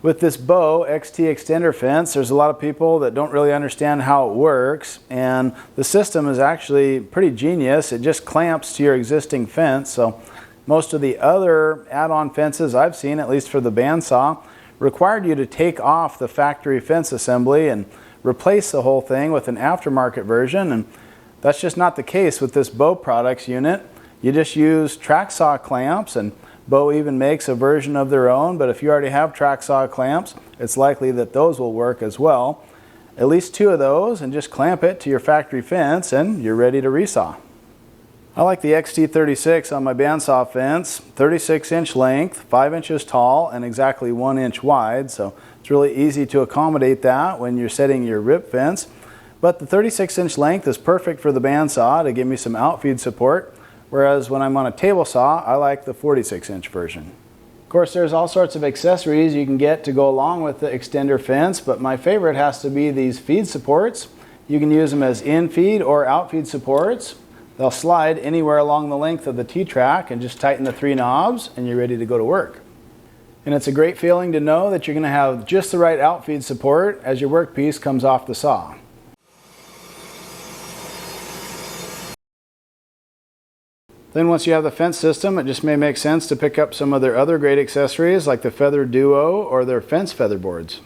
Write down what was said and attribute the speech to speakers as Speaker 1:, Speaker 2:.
Speaker 1: With this Bow XT Xtender fence, there's a lot of people that don't really understand how it works, and the system is actually pretty genius. It just clamps to your existing fence. So most of the other add-on fences I've seen, at least for the Bandsaw, required you to take off the factory fence assembly and replace the whole thing with an aftermarket version, and that's just not the case with this Bow Products unit. You just use track saw clamps, and Bow even makes a version of their own, but if you already have track saw clamps, it's likely that those will work as well. At least 2 of those, and just clamp it to your factory fence and you're ready to resaw. I like the XT536 on my bandsaw fence, 36-inch length, 5 inches tall, and exactly 1 inch wide, so it's really easy to accommodate that when you're setting your rip fence. But the 36-inch length is perfect for the bandsaw to give me some outfeed support, whereas when I'm on a table saw, I like the 46-inch version. Of course, there's all sorts of accessories you can get to go along with the extender fence, but my favorite has to be these feed supports. You can use them as in-feed or out-feed supports. They'll slide anywhere along the length of the T-track, and just tighten the 3 knobs and you're ready to go to work. And it's a great feeling to know that you're going to have just the right outfeed support as your workpiece comes off the saw. Then once you have the fence system, it just may make sense to pick up some of their other great accessories like the Feather Duo or their fence feather boards.